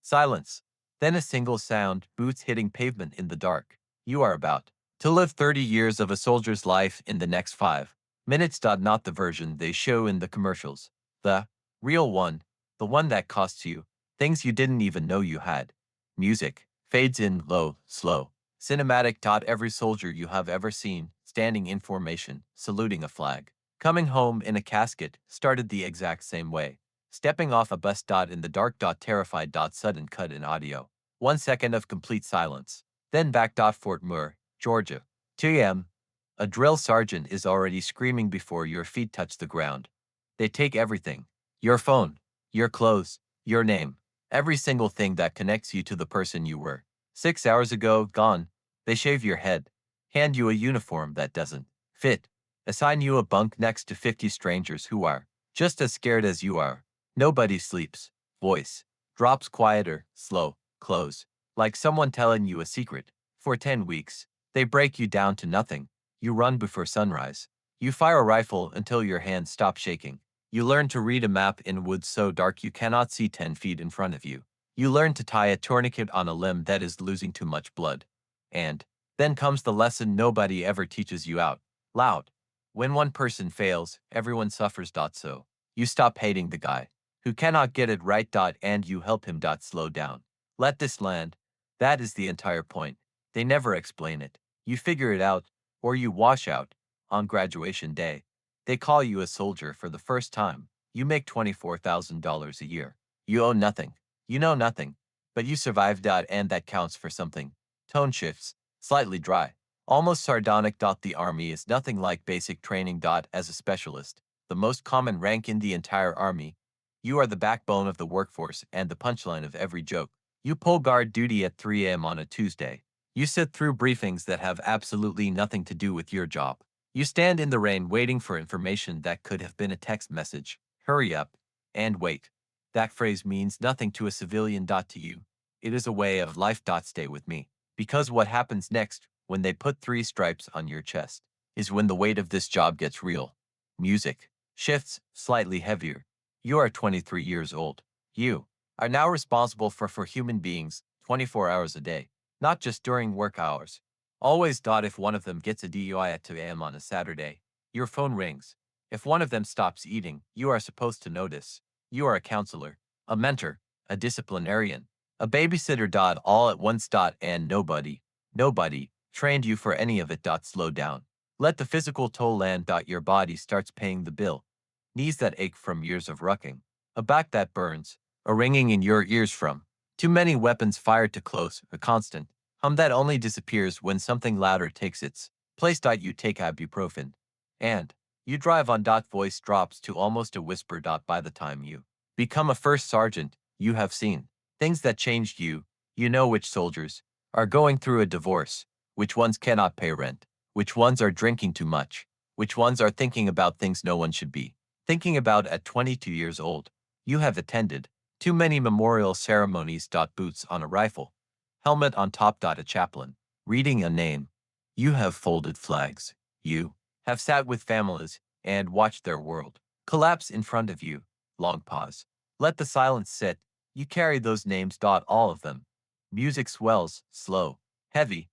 Silence. Then a single sound, boots hitting pavement in the dark. You are about to live 30 years of a soldier's life in the next 5 minutes. Not the version they show in the commercials. The real one. The one that costs you things you didn't even know you had. Music fades in low, slow. Cinematic. Every soldier you have ever seen, standing in formation, saluting a flag, coming home in a casket, started the exact same way. Stepping off a bus. In the dark. Terrified. Sudden cut in audio. 1 second of complete silence. Then back. Fort Moore, Georgia. 2 a.m. A drill sergeant is already screaming before your feet touch the ground. They take everything. Your phone, your clothes, your name. Every single thing that connects you to the person you were 6 hours ago, gone. They shave your head, hand you a uniform that doesn't fit, assign you a bunk next to 50 strangers who are just as scared as you are. Nobody sleeps. Voice drops quieter, slow, close, like someone telling you a secret. For 10 weeks, they break you down to nothing. You run before sunrise. You fire a rifle until your hands stop shaking. You learn to read a map in woods so dark you cannot see 10 feet in front of you. You learn to tie a tourniquet on a limb that is losing too much blood. And then comes the lesson nobody ever teaches you out loud. When one person fails, everyone suffers. So you stop hating the guy who cannot get it right. And you help him. Slow down. Let this land. That is the entire point. They never explain it. You figure it out, or you wash out. On graduation day, they call you a soldier for the first time. You make $24,000 a year. You own nothing. You know nothing. But you survived. And that counts for something. Tone shifts, slightly dry, almost sardonic. The army is nothing like basic training. As a specialist, the most common rank in the entire army, you are the backbone of the workforce and the punchline of every joke. You pull guard duty at 3 a.m. on a Tuesday. You sit through briefings that have absolutely nothing to do with your job. You stand in the rain waiting for information that could have been a text message. Hurry up and wait. That phrase means nothing to a civilian. To you, it is a way of life. Stay with me. Because what happens next, when they put 3 stripes on your chest, is when the weight of this job gets real. Music shifts slightly heavier. You are 23 years old. You are now responsible for human beings 24 hours a day, not just during work hours. Always. If one of them gets a DUI at 2 a.m. on a Saturday, your phone rings. If one of them stops eating, you are supposed to notice. You are a counselor, a mentor, a disciplinarian, a babysitter. All at once. And nobody trained you for any of it. Slow down. Let the physical toll land. Your body starts paying the bill. Knees that ache from years of rucking. A back that burns. A ringing in your ears from too many weapons fired too close. A constant hum that only disappears when something louder takes its place. You take ibuprofen. And you drive on. Voice drops to almost a whisper. By the time you become a first sergeant, you have seen things that changed you. You know which soldiers are going through a divorce, which ones cannot pay rent, which ones are drinking too much, which ones are thinking about things no one should be thinking about at 22 years old. You have attended too many memorial ceremonies. Boots on a rifle, helmet on top. A chaplain reading a name. You have folded flags. You have sat with families and watched their world collapse in front of you. Long pause. Let the silence sit. You carry those names. All of them. Music swells, slow, heavy.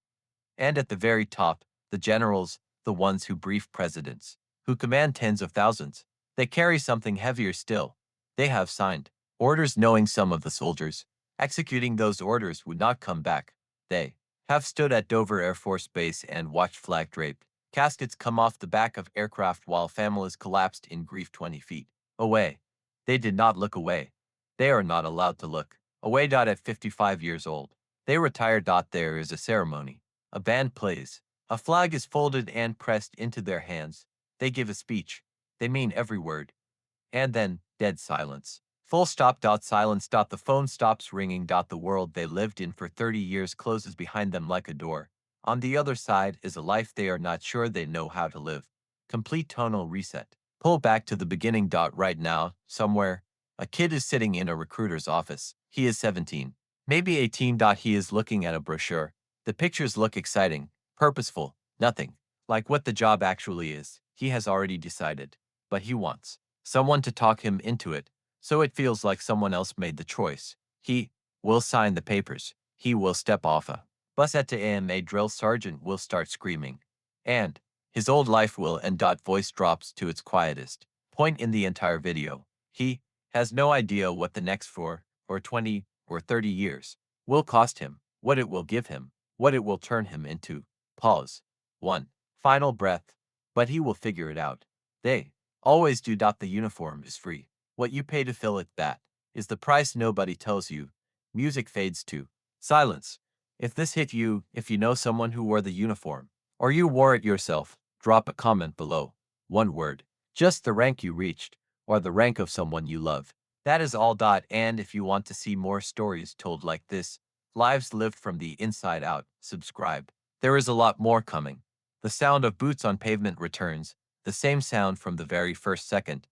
And at the very top, the generals, the ones who brief presidents, who command tens of thousands. They carry something heavier still. They have signed orders knowing some of the soldiers executing those orders would not come back. They have stood at Dover Air Force Base and watched flag-draped caskets come off the back of aircraft while families collapsed in grief 20 feet away. They did not look away. They are not allowed to look away. At 55 years old, they retire. There is a ceremony. A band plays. A flag is folded and pressed into their hands. They give a speech. They mean every word. And then, dead silence. Full stop. Silence. The phone stops ringing. The world they lived in for 30 years closes behind them like a door. On the other side is a life they are not sure they know how to live. Complete tonal reset. Pull back to the beginning. Right now, somewhere, a kid is sitting in a recruiter's office. He is 17, maybe 18. He is looking at a brochure. The pictures look exciting, purposeful, nothing like what the job actually is. He has already decided, but he wants someone to talk him into it, so it feels like someone else made the choice. He will sign the papers. He will step off a bus at 2 a.m. A drill sergeant will start screaming. And his old life will end. Voice drops to its quietest point in the entire video. He has no idea what the next 4 or 20 or 30 years will cost him, what it will give him, what it will turn him into. Pause. 1. Final breath. But he will figure it out. They always do. The uniform is free. What you pay to fill it, that is the price nobody tells you. Music fades to silence. If this hit you, if you know someone who wore the uniform, or you wore it yourself, drop a comment below. One word. Just the rank you reached, or the rank of someone you love. That is all. And if you want to see more stories told like this, lives lived from the inside out, subscribe. There is a lot more coming. The sound of boots on pavement returns, the same sound from the very first second.